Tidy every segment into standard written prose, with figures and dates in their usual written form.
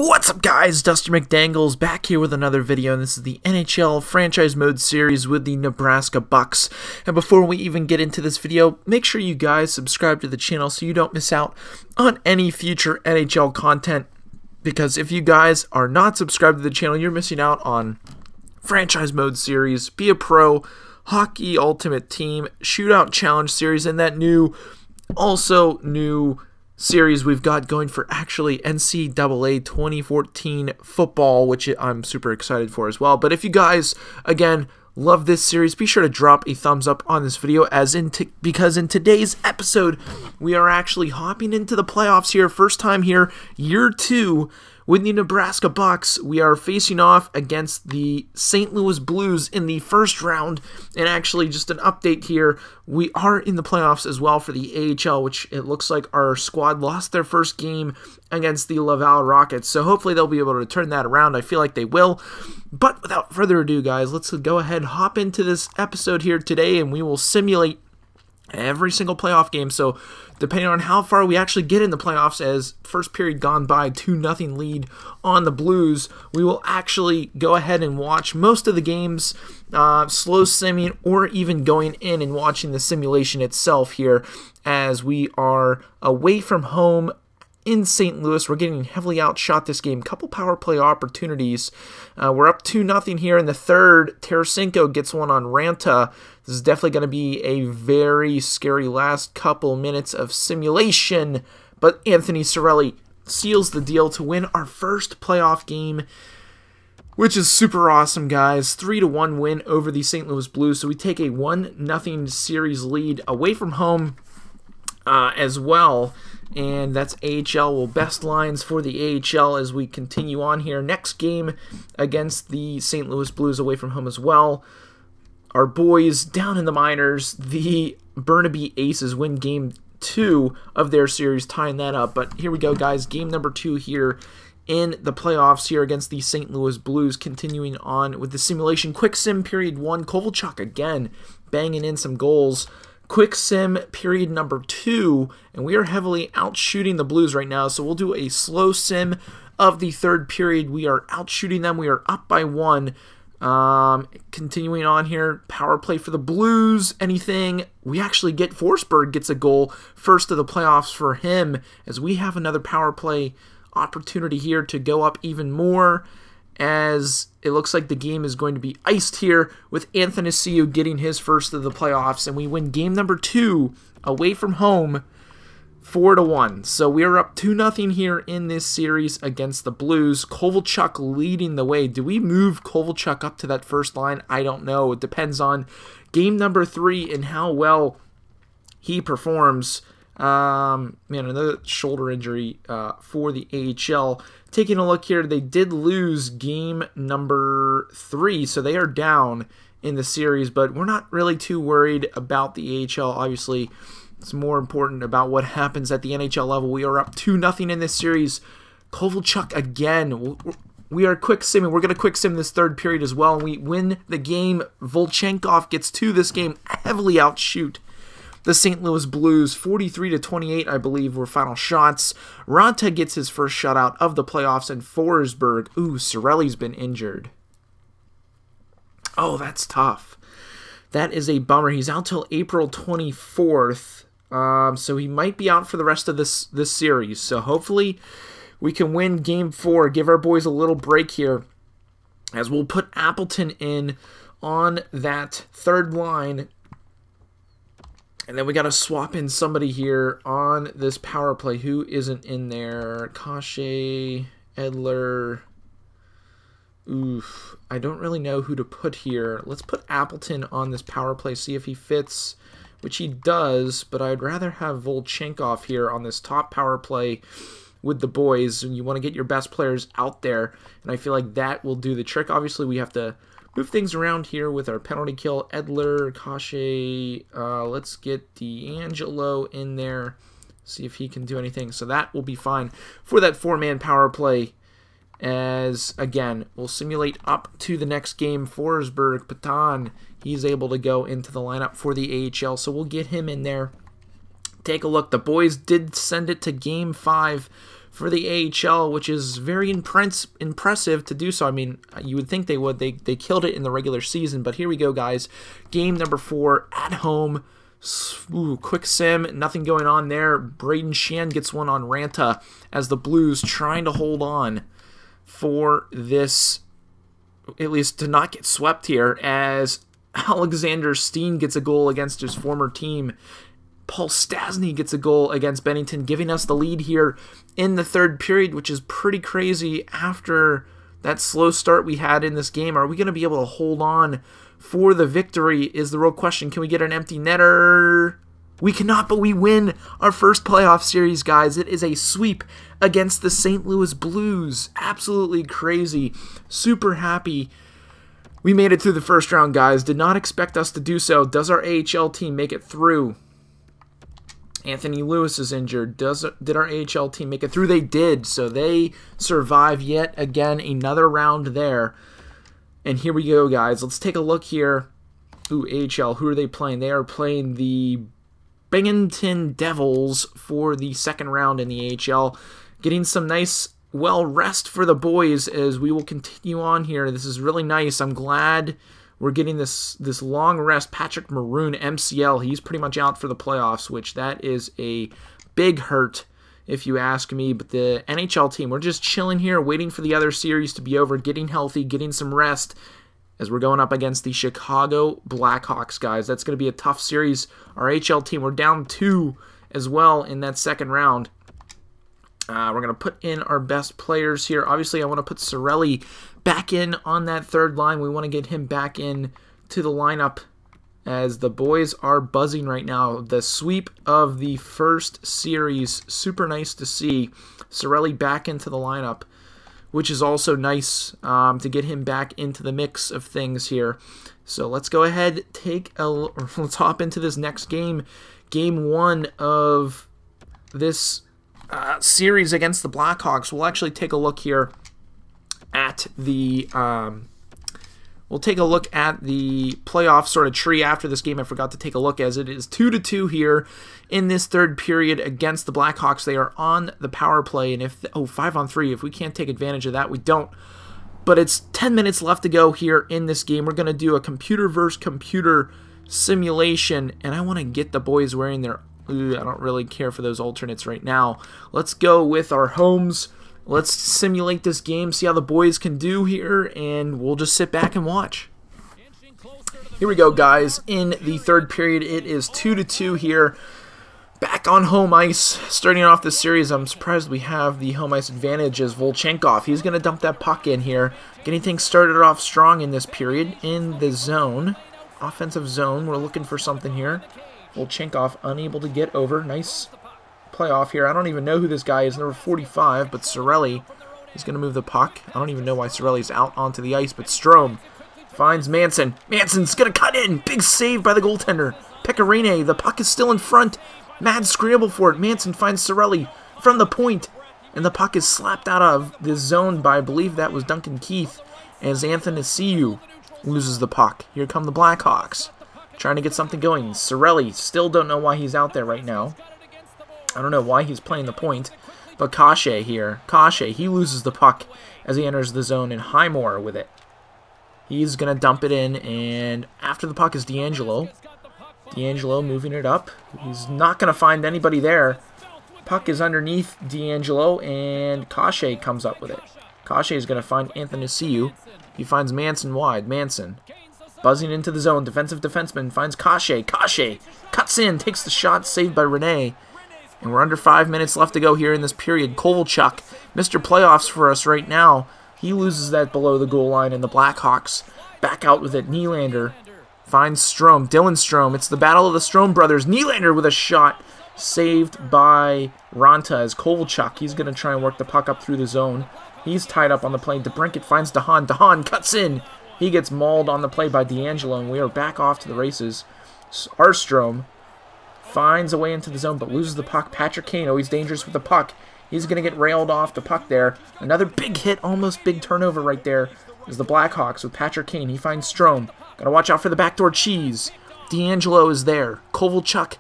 What's up, guys? Dusty McDangles back here with another video, and this is the NHL Franchise Mode series with the Nebraska Bucks. And before we even get into this video, make sure you guys subscribe to the channel so you don't miss out on any future NHL content, because if you guys are not subscribed to the channel, you're missing out on Franchise Mode series, Be a Pro, Hockey Ultimate Team, Shootout Challenge series, and that new series we've got going for actually NCAA 2014 football, which I'm super excited for as well. But if you guys, again, love this series, be sure to drop a thumbs up on this video, because in today's episode, we are actually hopping into the playoffs here. First time here, year 2, with the Nebraska Bucks. We are facing off against the St. Louis Blues in the first round. And actually, just an update here, we are in the playoffs as well for the AHL, which it looks like our squad lost their first game against the Laval Rockets. So hopefully they'll be able to turn that around. I feel like they will. But without further ado, guys, let's go ahead and hop into this episode here today, and we will simulate every single playoff game. So depending on how far we actually get in the playoffs, as first period gone by, 2-0 lead on the Blues, we will actually go ahead and watch most of the games, slow simming, or even going in and watching the simulation itself here, as we are away from home in St. Louis. We're getting heavily outshot this game. Couple power play opportunities. We're up 2-0 here in the third. Tarasenko gets one on Ranta. This is definitely going to be a very scary last couple minutes of simulation, but Anthony Cirelli seals the deal to win our first playoff game, which is super awesome, guys. 3-1 win over the St. Louis Blues, so we take a 1-0 series lead away from home as well. And that's AHL. Well, best lines for the AHL as we continue on here. Next game against the St. Louis Blues away from home as well. Our boys down in the minors, the Burnaby Aces, win game 2 of their series, tying that up. But here we go, guys. Game number 2 here in the playoffs here against the St. Louis Blues. Continuing on with the simulation. Quick sim period 1. Kovalchuk again banging in some goals. Quick sim period number 2, and we are heavily outshooting the Blues right now, so we'll do a slow sim of the third period. We are outshooting them. We are up by 1. Continuing on here, power play for the Blues. Anything? We actually get Forsberg gets a goal, first of the playoffs for him, as we have another power play opportunity here to go up even more, as it looks like the game is going to be iced here with Anthony Ciu getting his first of the playoffs, and we win game number 2 away from home 4-1. So we are up 2-0 here in this series against the Blues. Kovalchuk leading the way. Do we move Kovalchuk up to that first line? I don't know. It depends on game number 3 and how well he performs. Man, another shoulder injury for the AHL. Taking a look here, they did lose game number 3, so they are down in the series, but we're not really too worried about the AHL. Obviously, it's more important about what happens at the NHL level. We are up 2-0 in this series. Kovalchuk again. We are quick simming. We're going to quick sim this third period as well, and we win the game. Volchenkov gets to this game, heavily outshoot the St. Louis Blues. 43-28, I believe, were final shots. Ranta gets his first shutout of the playoffs, and Forsberg. Ooh, Cirelli's been injured. Oh, that's tough. That is a bummer. He's out till April 24th, so he might be out for the rest of this series. So hopefully we can win game 4, give our boys a little break here, as we'll put Appleton in on that third line. And then we got to swap in somebody here on this power play. Who isn't in there? Kashe, Edler. Oof. I don't really know who to put here. Let's put Appleton on this power play, see if he fits, which he does. But I'd rather have Volchenkov here on this top power play with the boys. And you want to get your best players out there. And I feel like that will do the trick. Obviously, we have to move things around here with our penalty kill. Edler, Kashe, let's get D'Angelo in there, see if he can do anything. So that will be fine for that 4-man power play, as, again, we'll simulate up to the next game. Forsberg, Patan, he's able to go into the lineup for the AHL, so we'll get him in there. Take a look. The boys did send it to game 5 for the AHL, which is very impressive to do so. I mean, you would think they would. They killed it in the regular season, but here we go, guys. Game number 4 at home. Ooh, quick sim, nothing going on there. Braden Shan gets one on Ranta as the Blues trying to hold on for this, at least to not get swept here, as Alexander Steen gets a goal against his former team. Paul Stastny gets a goal against Bennington, giving us the lead here in the third period, which is pretty crazy after that slow start we had in this game. Are we going to be able to hold on for the victory is the real question. Can we get an empty netter? We cannot, but we win our first playoff series, guys. It is a sweep against the St. Louis Blues. Absolutely crazy. Super happy we made it through the first round, guys. Did not expect us to do so. Does our AHL team make it through? Anthony Lewis is injured. Did our AHL team make it through? They did, so they survive yet again another round there. And here we go, guys. Let's take a look here. Ooh, AHL, who are they playing? They are playing the Binghamton Devils for the second round in the AHL. Getting some nice, well, rest for the boys as we will continue on here. This is really nice. I'm glad we're getting this long rest. Patrick Maroon, MCL, he's pretty much out for the playoffs, which that is a big hurt if you ask me. But the NHL team, we're just chilling here, waiting for the other series to be over, getting healthy, getting some rest as we're going up against the Chicago Blackhawks, guys. That's going to be a tough series. Our HL team, we're down 2 as well in that second round. We're going to put in our best players here. Obviously, I want to put Cirelli back in on that third line. We want to get him back in to the lineup as the boys are buzzing right now. The sweep of the first series, super nice to see. Cirelli back into the lineup, which is also nice to get him back into the mix of things here. So let's go ahead, let's hop into this next game. Game 1 of this series against the Blackhawks. We'll actually take a look here at the playoff sort of tree after this game. I forgot to take a look, as it is 2-2 here in this third period against the Blackhawks. They are on the power play, and 5-on-3. If we can't take advantage of that, we don't. But it's 10 minutes left to go here in this game. We're going to do a computer versus computer simulation, and I want to get the boys wearing their I don't really care for those alternates right now. Let's go with our homes. Let's simulate this game, see how the boys can do here, and we'll just sit back and watch. Here we go, guys. In the third period, it is 2-2 here. Back on home ice. Starting off this series, I'm surprised we have the home ice advantage as Volchenkov. He's going to dump that puck in here. Getting things started off strong in this period. In the zone, offensive zone, we're looking for something here. Volchenkov unable to get over. Nice playoff here. I don't even know who this guy is, number 45, but Cirelli is going to move the puck. I don't even know why Cirelli's out onto the ice, but Strome finds Manson. Manson's going to cut in. Big save by the goaltender. Pecorine, the puck is still in front. Mad scramble for it. Manson finds Cirelli from the point, and the puck is slapped out of the zone by, I believe that was Duncan Keith, as Anthony Siu loses the puck. Here come the Blackhawks, trying to get something going. Cirelli, still don't know why he's out there right now. I don't know why he's playing the point, but Kashe here. Kashe, he loses the puck as he enters the zone, and Highmore with it. He's going to dump it in, and after the puck is D'Angelo. D'Angelo moving it up. He's not going to find anybody there. Puck is underneath D'Angelo, and Kashe comes up with it. Kashe is going to find Anthony Siu. He finds Manson wide. Manson buzzing into the zone. Defensive defenseman finds Kashe. Kashe cuts in, takes the shot, saved by Rene. And we're under 5 minutes left to go here in this period. Kovalchuk, Mr. Playoffs for us right now. He loses that below the goal line, and the Blackhawks back out with it. Nylander finds Strome. Dylan Strome. It's the battle of the Strome brothers. Nylander with a shot saved by Ranta as Kovalchuk. He's going to try and work the puck up through the zone. He's tied up on the play. DeBrincat finds DeHaan. DeHaan cuts in. He gets mauled on the play by D'Angelo, and we are back off to the races. Arstrome finds a way into the zone, but loses the puck. Patrick Kane, he's dangerous with the puck. He's going to get railed off the puck there. Another big hit, almost big turnover right there, is the Blackhawks with Patrick Kane. He finds Strome. Got to watch out for the backdoor cheese. D'Angelo is there. Kovalchuk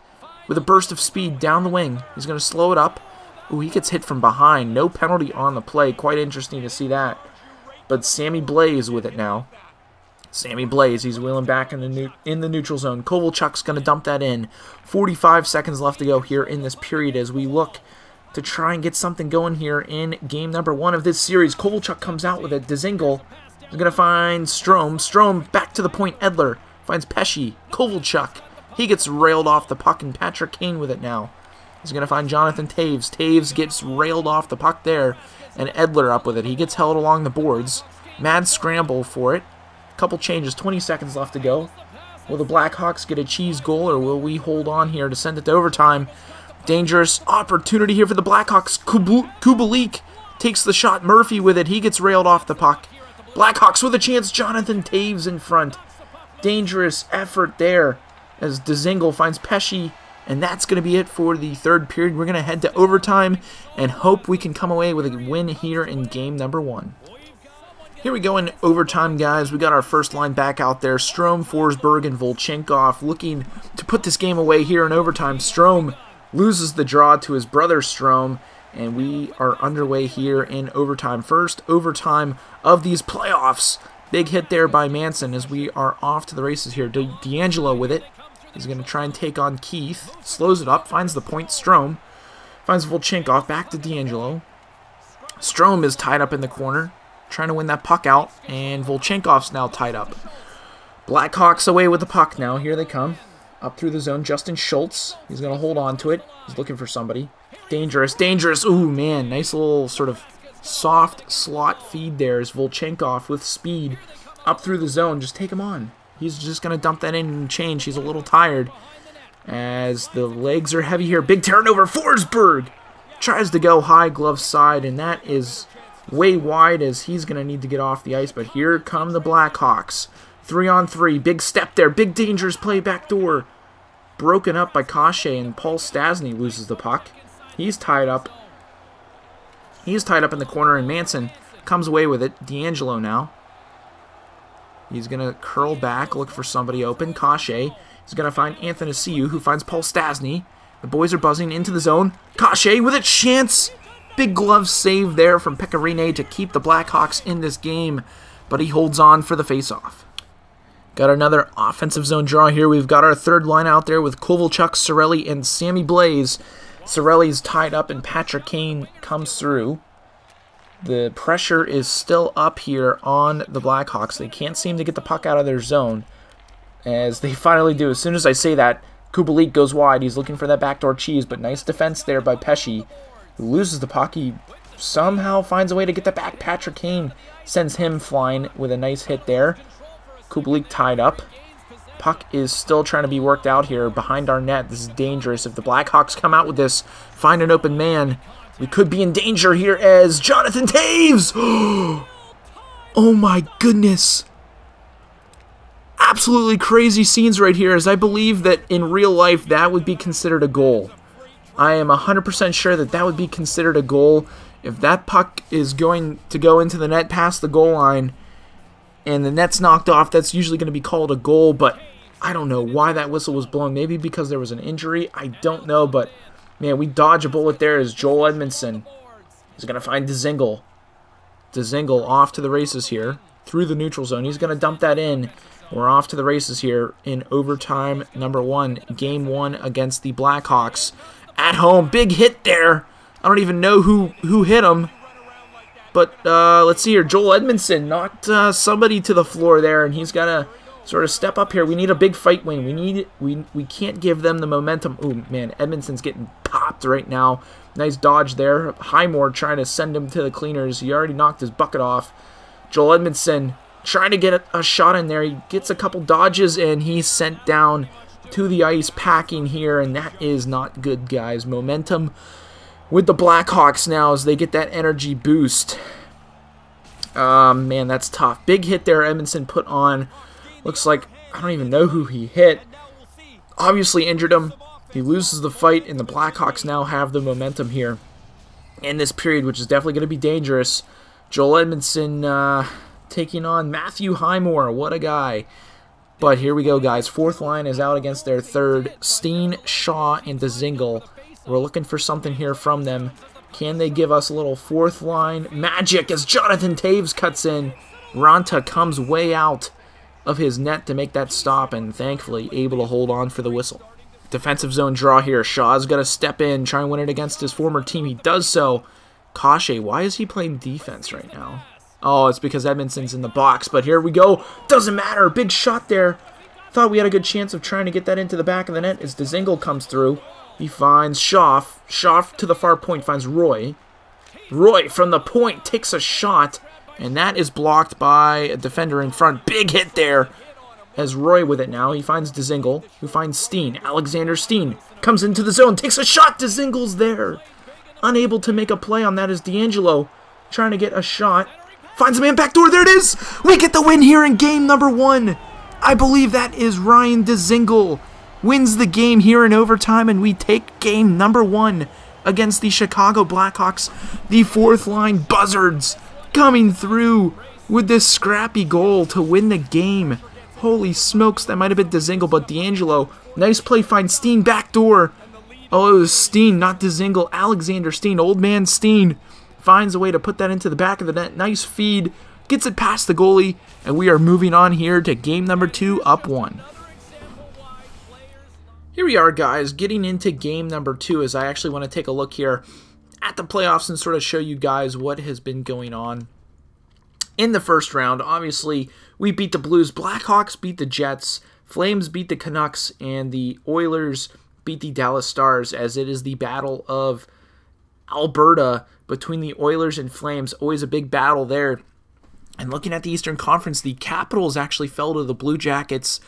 with a burst of speed down the wing. He's going to slow it up. Ooh, he gets hit from behind. No penalty on the play. Quite interesting to see that. But Sammy Blais with it now. Sammy Blais, he's wheeling back in the neutral zone. Kovalchuk's going to dump that in. 45 seconds left to go here in this period as we look to try and get something going here in game number 1 of this series. Kovalchuk comes out with it. Dzingel is going to find Strome. Strome back to the point. Edler finds Pesce. Kovalchuk, he gets railed off the puck, and Patrick Kane with it now. He's going to find Jonathan Toews. Toews gets railed off the puck there, and Edler up with it. He gets held along the boards. Mad scramble for it. Couple changes, 20 seconds left to go. Will the Blackhawks get a cheese goal, or will we hold on here to send it to overtime? Dangerous opportunity here for the Blackhawks. Kubalik takes the shot. Murphy with it. He gets railed off the puck. Blackhawks with a chance. Jonathan Toews in front. Dangerous effort there as Dzingel finds Pesce. And that's going to be it for the third period. We're going to head to overtime and hope we can come away with a win here in game number 1. Here we go in overtime, guys. We got our first line back out there. Strome, Forsberg, and Volchenkov looking to put this game away here in overtime. Strome loses the draw to his brother Strome, and we are underway here in overtime. First overtime of these playoffs. Big hit there by Manson as we are off to the races here. D'Angelo with it. He's going to try and take on Keith. Slows it up, finds the point. Strome finds Volchenkov. Back to D'Angelo. Strome is tied up in the corner, trying to win that puck out, and Volchenkov's now tied up. Blackhawks away with the puck now. Here they come. Up through the zone, Justin Schultz. He's going to hold on to it. He's looking for somebody. Dangerous, dangerous. Ooh, man, nice little sort of soft slot feed there as Volchenkov with speed up through the zone. Just take him on. He's just going to dump that in and change. He's a little tired as the legs are heavy here. Big turnover. Forsberg tries to go high glove side, and that is way wide as he's going to need to get off the ice. But here come the Blackhawks. 3-on-3. Big step there. Big dangerous play back door. Broken up by Kase, and Paul Stastny loses the puck. He's tied up. He's tied up in the corner, and Manson comes away with it. D'Angelo now. He's going to curl back, look for somebody open. Kase is going to find Anthony Siu, who finds Paul Stastny. The boys are buzzing into the zone. Kase with a chance. Big glove save there from Pecorine to keep the Blackhawks in this game, but he holds on for the faceoff. Got another offensive zone draw here. We've got our third line out there with Kovalchuk, Cirelli, and Sammy Blais. Cirelli's tied up, and Patrick Kane comes through. The pressure is still up here on the Blackhawks. They can't seem to get the puck out of their zone, as they finally do. As soon as I say that, Kubalik goes wide. He's looking for that backdoor cheese, but nice defense there by Pesce, who loses the puck. He somehow finds a way to get that back. Patrick Kane sends him flying with a nice hit there. Kubalik tied up. Puck is still trying to be worked out here behind our net. This is dangerous. If the Blackhawks come out with this, find an open man, we could be in danger here as Jonathan Toews! Oh my goodness. Absolutely crazy scenes right here, as I believe that in real life that would be considered a goal. I am 100% sure that that would be considered a goal. If that puck is going to go into the net past the goal line and the net's knocked off, that's usually going to be called a goal, but I don't know why that whistle was blown. Maybe because there was an injury. I don't know, but man, we dodge a bullet there as Joel Edmondson is going to find Dzingel. Dzingel off to the races here through the neutral zone. He's going to dump that in. We're off to the races here in overtime number 1, game 1 against the Blackhawks at home. Big hit there. I don't even know who hit him. But let's see here. Joel Edmondson knocked somebody to the floor there, and he's got to sort of step up here. We need a big fight win. We can't give them the momentum. Oh man, Edmondson's getting popped right now. Nice dodge there. Highmore trying to send him to the cleaners. He already knocked his bucket off. Joel Edmondson trying to get a shot in there. He gets a couple dodges, and he's sent down to the ice packing here, and that is not good, guys. Momentum with the Blackhawks now as they get that energy boost. Man, that's tough. Big hit there Edmondson put on. Looks like, I don't even know who he hit. Obviously injured him. He loses the fight, and the Blackhawks now have the momentum here in this period, which is definitely going to be dangerous. Joel Edmondson taking on Matthew Highmore. What a guy. But here we go, guys. Fourth line is out against their third. Steen, Shaw, and Dzingel. We're looking for something here from them Can they give us a little fourth line magic as Jonathan Taves cuts in? Ranta comes way out of his net to make that stop, and thankfully able to hold on for the whistle. Defensive zone draw here. Shaw's got to step in, try and win it against his former team. He does so. Kashe, why is he playing defense right now? Oh, it's because Edmonton's in the box, but here we go. Doesn't matter. Big shot there. Thought we had a good chance of trying to get that into the back of the net as Dzingel comes through. He finds Schaff. Schaff to the far point finds Roy. Roy from the point takes a shot, and that is blocked by a defender in front. Big hit there as Roy with it now. He finds Dzingel, who finds Steen. Alexander Steen comes into the zone, takes a shot. Dzingel's there. Unable to make a play on that is D'Angelo trying to get a shot. Finds a man backdoor. There it is. We get the win here in game number 1. I believe that is Ryan Dzingel. Wins the game here in overtime, and we take game number 1 against the Chicago Blackhawks. The fourth line Buzzards coming through with this scrappy goal to win the game. Holy smokes, that might have been Dzingel, but D'Angelo, nice play, finds Steen backdoor. Oh, it was Steen, not Dzingel. Alexander Steen, old man Steen, finds a way to put that into the back of the net. Nice feed, gets it past the goalie, and we are moving on here to game number 2, up 1. Here we are, guys, getting into game number 2 as I actually want to take a look here at the playoffs and sort of show you guys what has been going on. In the first round, obviously, we beat the Blues. Blackhawks beat the Jets. Flames beat the Canucks. And the Oilers beat the Dallas Stars, as it is the battle of Alberta between the Oilers and Flames. Always a big battle there. And looking at the Eastern Conference, the Capitals actually fell to the Blue Jackets.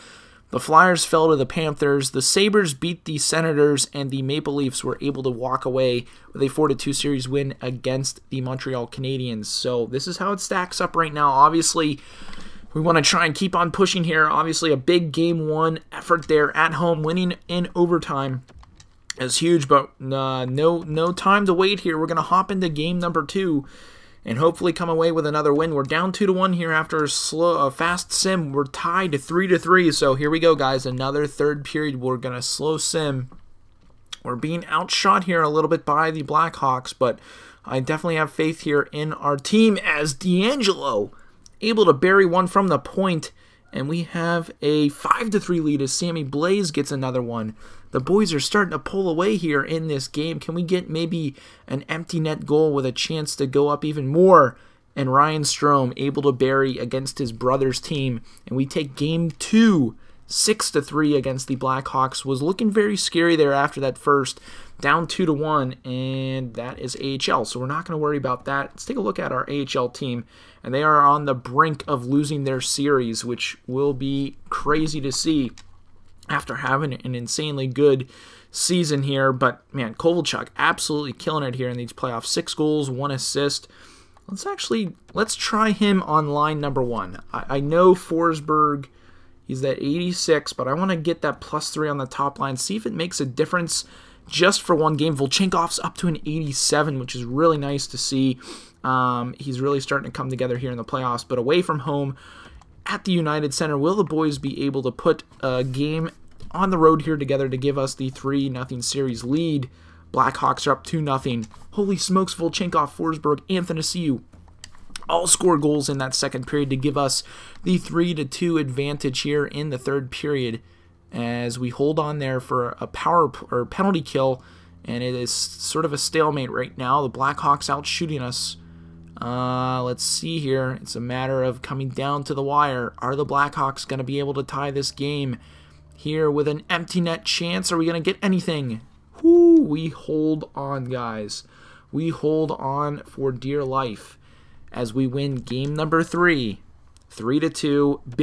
The Flyers fell to the Panthers. The Sabres beat the Senators, and the Maple Leafs were able to walk away with a 4-2 series win against the Montreal Canadiens. So this is how it stacks up right now. Obviously, we want to try and keep on pushing here. Obviously, a big game 1 effort there at home, winning in overtime is huge, but no time to wait here. We're going to hop into game number 2 and hopefully come away with another win. We're down 2-1 here after a fast sim. We're tied to 3-3, so here we go, guys. Another third period. We're going to slow sim. We're being outshot here a little bit by the Blackhawks, but I definitely have faith here in our team as D'Angelo able to bury one from the point, and we have a 5-3 lead as Sammy Blaze gets another one. The boys are starting to pull away here in this game. Can we get maybe an empty net goal with a chance to go up even more? And Ryan Strome able to bury against his brother's team. And we take game 2, 6-3 against the Blackhawks. Was looking very scary there after that first. Down 2-1, and that is AHL. So we're not going to worry about that. Let's take a look at our AHL team. And they are on the brink of losing their series, which will be crazy to see after having an insanely good season here. But, man, Kovalchuk absolutely killing it here in these playoffs. 6 goals, 1 assist. Let's try him on line number 1. I know Forsberg, he's at 86, but I want to get that +3 on the top line. See if it makes a difference just for one game. Volchenkov's up to an 87, which is really nice to see. He's really starting to come together here in the playoffs. But away from home, at the United Center, will the boys be able to put a game on the road here together to give us the 3-0 series lead? Blackhawks are up 2-0. Holy smokes, Volchenkov, Forsberg, Athanasiou all score goals in that second period to give us the 3-2 advantage here in the third period as we hold on there for a penalty kill, and it is sort of a stalemate right now. The Blackhawks out shooting us. Let's see here. It's a matter of coming down to the wire. Are the Blackhawks going to be able to tie this game here with an empty net chance? Are we going to get anything? Whoo, we hold on, guys. We hold on for dear life as we win game number 3, 3-2.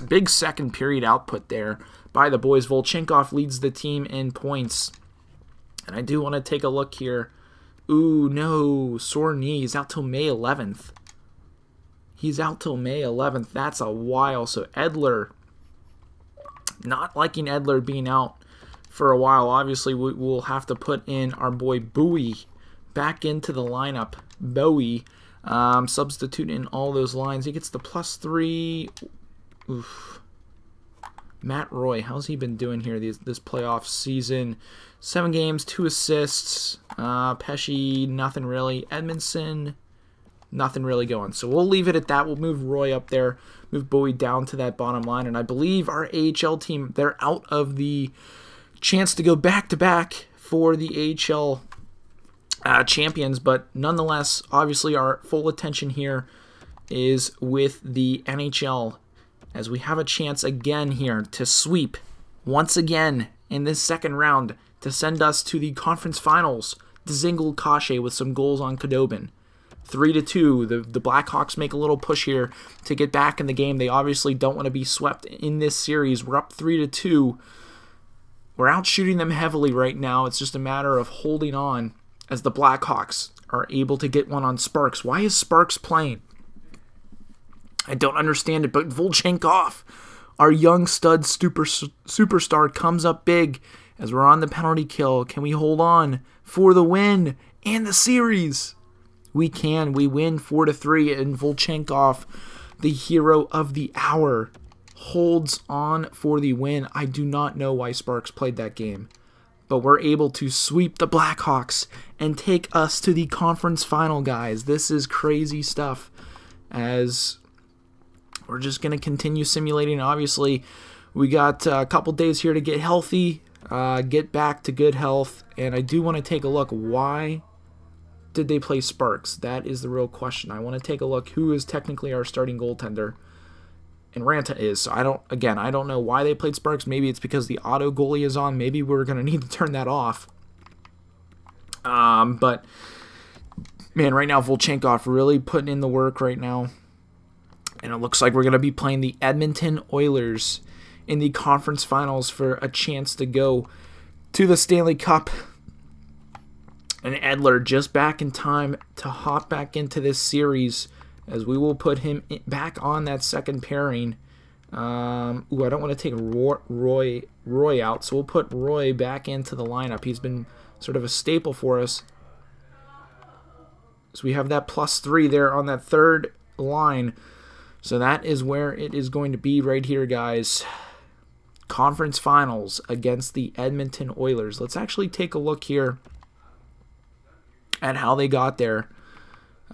Big second period output there by the boys. Volchenkov leads the team in points. And I do want to take a look here. Ooh, no, sore knee. He's out till May 11th. He's out till May 11th. That's a while. So Edler, not liking Edler being out for a while. Obviously, we'll have to put in our boy Bowie back into the lineup. Bowie, substitute in all those lines. He gets the +3. Oof. Matt Roy, how's he been doing here this playoff season? 7 games, 2 assists. Pesci, nothing really. Edmondson, nothing really going. So we'll leave it at that. We'll move Roy up there, move Bowie down to that bottom line. And I believe our AHL team, they're out of the chance to go back-to-back for the AHL champions. But nonetheless, obviously our full attention here is with the NHL, as we have a chance again here to sweep once again in this second round to send us to the conference finals. Dzingel Kashe with some goals on Khudobin. 3-2. The Blackhawks make a little push here to get back in the game. They obviously don't want to be swept in this series. We're up 3-2. We're out shooting them heavily right now. It's just a matter of holding on as the Blackhawks are able to get one on Sparks. Why is Sparks playing? I don't understand it, but Volchenkov, our young stud superstar, comes up big as we're on the penalty kill. Can we hold on for the win and the series? We can. We win 4-3, and Volchenkov, the hero of the hour, holds on for the win. I do not know why Sparks played that game, but we're able to sweep the Blackhawks and take us to the conference final, guys. This is crazy stuff, as we're just going to continue simulating. Obviously, we got a couple days here to get healthy, get back to good health, and I do want to take a look. Why did they play Sparks? That is the real question. I want to take a look who is technically our starting goaltender, and Ranta is. So I don't know why they played Sparks. Maybe it's because the auto goalie is on. Maybe we're going to need to turn that off. But man, right now Volchenkov really putting in the work right now. And it looks like we're going to be playing the Edmonton Oilers in the conference finals for a chance to go to the Stanley Cup. And Edler just back in time to hop back into this series, as we will put him back on that second pairing. I don't want to take Roy out, so we'll put Roy back into the lineup. He's been sort of a staple for us. So we have that +3 there on that third line. So that is where it is going to be right here, guys. Conference finals against the Edmonton Oilers. Let's actually take a look here at how they got there.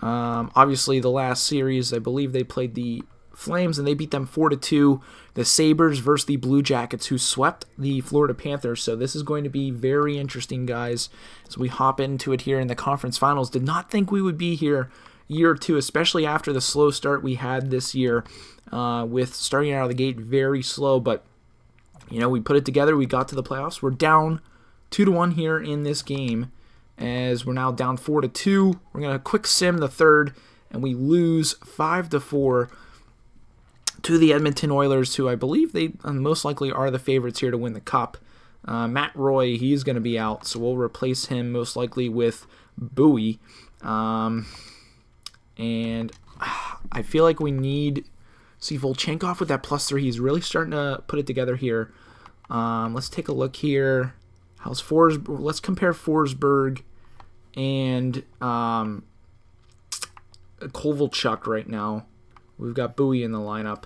Obviously, the last series, I believe they played the Flames, and they beat them 4-2. The Sabres versus the Blue Jackets, who swept the Florida Panthers. So this is going to be very interesting, guys, as we hop into it here in the conference finals. Did not think we would be here year or two, especially after the slow start we had this year, with starting out of the gate very slow. But, you know, we put it together. We got to the playoffs. We're down 2-1 here in this game, as we're now down 4-2. We're going to quick sim the third, and we lose 5-4 to the Edmonton Oilers, who I believe they most likely are the favorites here to win the cup. Matt Roy, he's going to be out, so we'll replace him most likely with Bowie. And I feel like we need, see, Volchenkov with that +3. He's really starting to put it together here. Let's take a look here. How's Forsberg? Let's compare Forsberg and Kovalchuk right now. We've got Bowie in the lineup.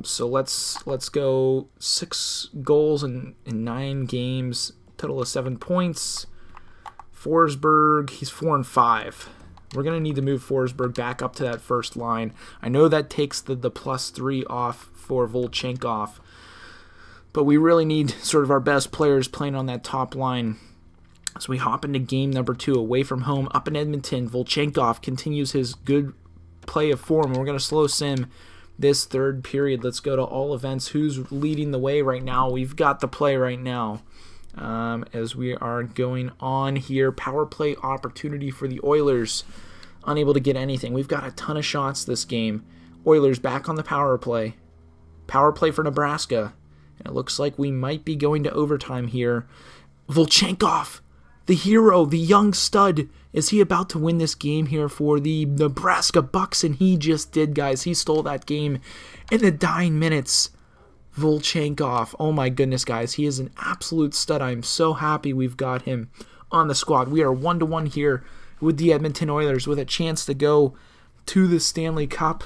So let's go 6 goals in 9 games, total of 7 points. Forsberg, he's 4-5. We're going to need to move Forsberg back up to that first line. I know that takes the +3 off for Volchenkov, but we really need sort of our best players playing on that top line. So we hop into game number 2 away from home up in Edmonton. Volchenkov continues his good play of form. We're going to slow sim this third period. Let's go to all events. Who's leading the way right now? We've got the play right now. As we are going on here, power play opportunity for the Oilers. Unable to get anything. We've got a ton of shots this game. Oilers back on the power play. Power play for Nebraska. And it looks like we might be going to overtime here. Volchenkov, the hero, the young stud. Is he about to win this game here for the Nebraska Bucks? And he just did, guys. He stole that game in the dying minutes. Volchenkov, oh my goodness, guys, he is an absolute stud. I'm so happy we've got him on the squad. We are 1-1 here with the Edmonton Oilers with a chance to go to the Stanley Cup.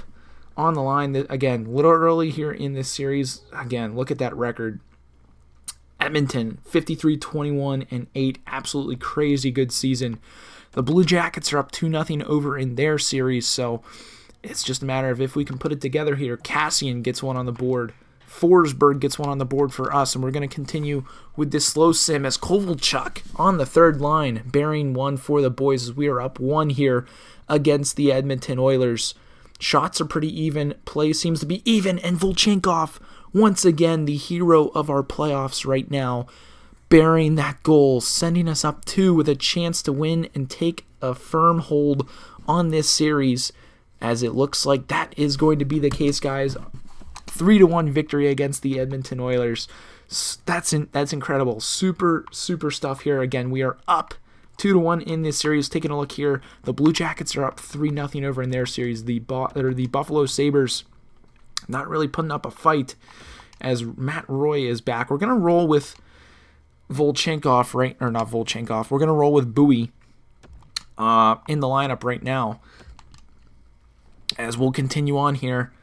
on the line. Again, a little early here in this series. Again, look at that record. Edmonton, 53-21-8. Absolutely crazy good season. The Blue Jackets are up 2-0 over in their series, so it's just a matter of if we can put it together here. Cassian gets one on the board. Forsberg gets one on the board for us, and we're going to continue with this slow sim as Kovalchuk on the third line, bearing one for the boys as we are up 1 here against the Edmonton Oilers. Shots are pretty even. Play seems to be even, and Volchenkov, once again, the hero of our playoffs right now, bearing that goal, sending us up 2 with a chance to win and take a firm hold on this series, as it looks like that is going to be the case, guys. 3-1 victory against the Edmonton Oilers. That's incredible. Super stuff here. Again, we are up 2-1 in this series. Taking a look here, the Blue Jackets are up 3-0 over in their series. The Buffalo Sabres not really putting up a fight as Matt Roy is back. We're gonna roll with Volchenkov, right? Or not Volchenkov. We're gonna roll with Bowie in the lineup right now, as we'll continue on here.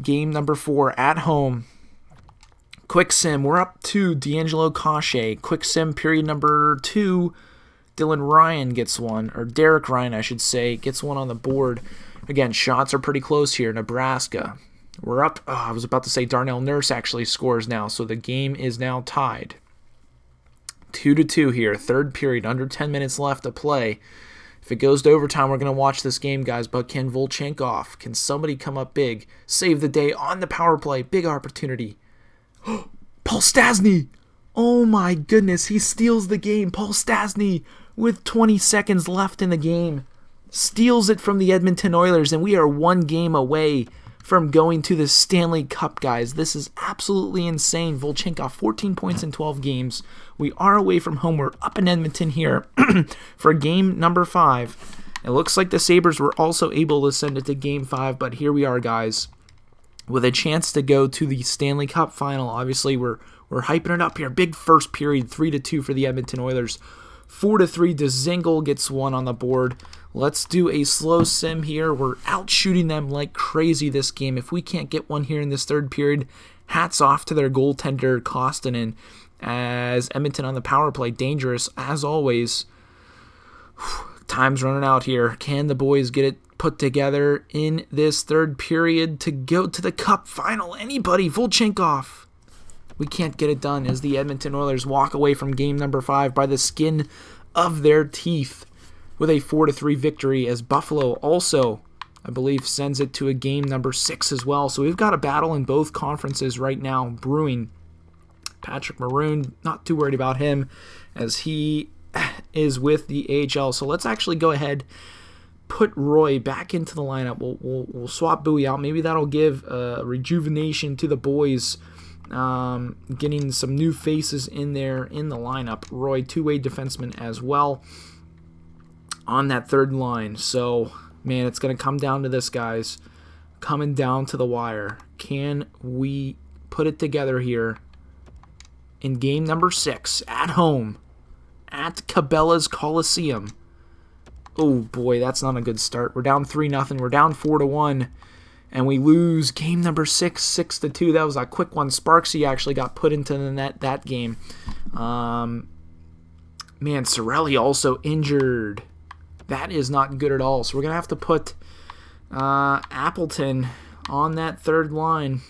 Game number 4 at home. Quick sim. We're up to D'Angelo Cachet. Quick sim period number 2. Dylan Ryan gets one, or Derek Ryan, I should say, gets one on the board. Again, shots are pretty close here. Nebraska. We're up. Oh, I was about to say Darnell Nurse actually scores now, so the game is now tied. 2-2 here. Third period. Under 10 minutes left to play. If it goes to overtime, we're going to watch this game, guys. But can Volchenkov, can somebody come up big, save the day on the power play? Big opportunity. Paul Stastny. Oh, my goodness. He steals the game. Paul Stastny, with 20 seconds left in the game, steals it from the Edmonton Oilers, and we are 1 game away from going to the Stanley Cup, guys. This is absolutely insane. Volchenkov, 14 points in 12 games. We are away from home. We're up in Edmonton here for game number 5. It looks like the Sabres were also able to send it to game 5, but here we are, guys, with a chance to go to the Stanley Cup Final. Obviously, we're hyping it up here. Big first period, 3-2 for the Edmonton Oilers. 4-3, Dzingel gets one on the board. Let's do a slow sim here. We're out shooting them like crazy this game. If we can't get one here in this third period, hats off to their goaltender, Koskinen, as Edmonton on the power play. Dangerous, as always. Time's running out here. Can the boys get it put together in this third period to go to the Cup Final? Anybody? Volchenkov. We can't get it done as the Edmonton Oilers walk away from game number 5 by the skin of their teeth with a 4-3 victory, as Buffalo also, I believe, sends it to a game number 6 as well. So we've got a battle in both conferences right now brewing. Patrick Maroon, not too worried about him as he is with the AHL. So let's actually go ahead, put Roy back into the lineup. We'll swap Bowie out. Maybe that'll give rejuvenation to the boys, getting some new faces in there in the lineup. Roy, two-way defenseman as well on that third line. So, man, it's going to come down to this, guys. Coming down to the wire. Can we put it together here in game number 6 at home at Cabela's Coliseum? Oh, boy, that's not a good start. We're down 3-0. We're down 4-1. And we lose game number 6, 6-2. That was a quick one. Sparksy actually got put into the net that game. Man, Cirelli also injured. That is not good at all. So we're going to have to put Appleton on that third line.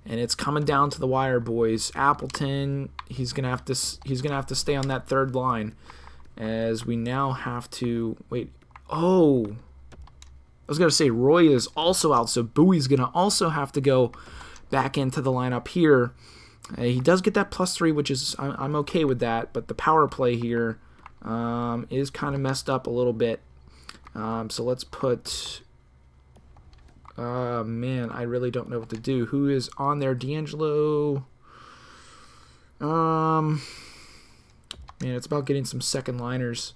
And it's coming down to the wire, boys. Appleton, he's going to have to stay on that third line, as we now have to wait. Oh, I was going to say Roy is also out, so Bowie's going to also have to go back into the lineup here. He does get that +3, which is, I'm okay with that, but the power play here is kind of messed up a little bit. So let's put, man, I really don't know what to do. Who is on there? D'Angelo. Man, it's about getting some second liners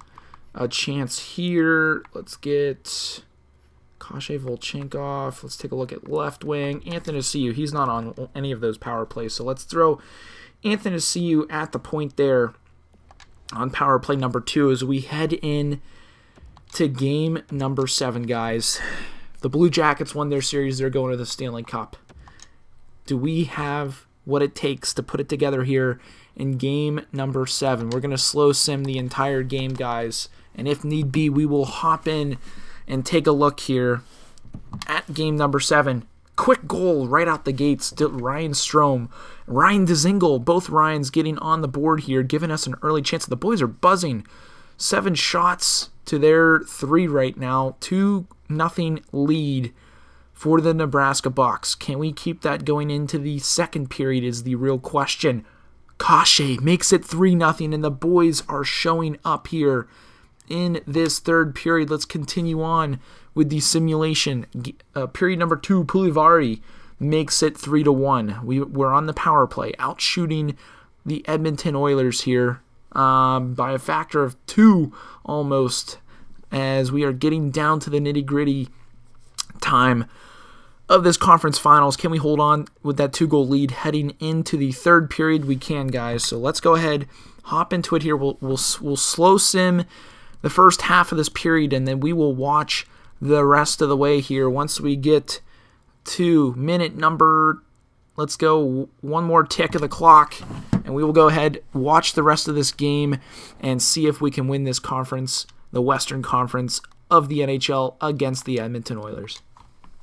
a chance here. Let's get Kashe Volchenkov. Let's take a look at left wing. Anthony Ciu, he's not on any of those power plays, so let's throw Anthony Ciu at the point there on power play number 2 as we head in to game number 7, guys. The Blue Jackets won their series. They're going to the Stanley Cup. Do we have what it takes to put it together here in game number 7? We're going to slow sim the entire game, guys. And if need be, we will hop in and take a look here at game number 7. Quick goal right out the gates. Ryan Strome, Ryan Dzingel, both Ryans getting on the board here, giving us an early chance. The boys are buzzing. 7 shots to their 3 right now. 2-0 lead for the Nebraska Bucks. Can we keep that going into the second period is the real question. Kase makes it 3-0, and the boys are showing up here in this third period. Let's continue on with the simulation. Period number 2, Pulivari makes it 3-1. We're on the power play, outshooting the Edmonton Oilers here by a factor of 2 almost, as we are getting down to the nitty-gritty time of this conference finals. Can we hold on with that 2-goal lead heading into the third period? We can, guys. So let's go ahead, hop into it here. We'll slow sim the first half of this period, and then we will watch the rest of the way here once we get to minute number, let's go one more tick of the clock, and we will go ahead, watch the rest of this game, and see if we can win this conference, the Western Conference of the NHL, against the Edmonton Oilers.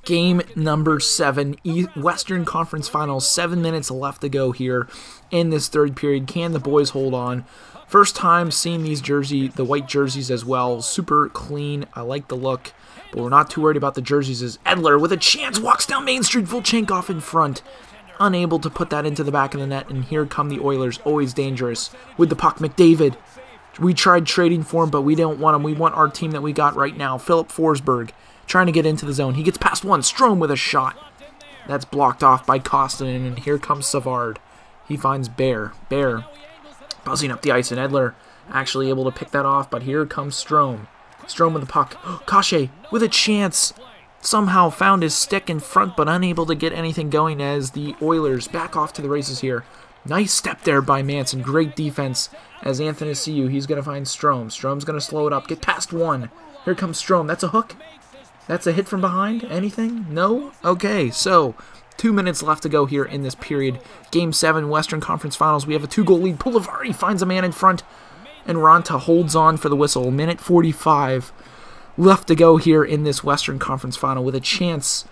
Game number 7, Western Conference Finals, 7 minutes left to go here in this third period. Can the boys hold on? First time seeing these the white jerseys as well. Super clean. I like the look, but we're not too worried about the jerseys as Edler with a chance walks down Main Street. Volchenkov in front, unable to put that into the back of the net, and here come the Oilers, always dangerous with the puck. McDavid. We tried trading for him, but we don't want him. We want our team that we got right now. Philip Forsberg trying to get into the zone. He gets past one. Strome with a shot. That's blocked off by Koskinen, and here comes Savard. He finds Bear. Bear buzzing up the ice, and Edler actually able to pick that off, but here comes Strome. Strome with the puck. Kase with a chance. Somehow found his stick in front, but unable to get anything going as the Oilers back off to the races here. Nice step there by Manson. Great defense as Anthony Ciu. He's going to find Strome. Strome's going to slow it up. Get past one. Here comes Strome. That's a hook. That's a hit from behind? Anything? No? Okay, so 2 minutes left to go here in this period. Game 7, Western Conference Finals. We have a 2-goal lead. Pulivari finds a man in front, and Ranta holds on for the whistle. Minute 45 left to go here in this Western Conference Final with a chance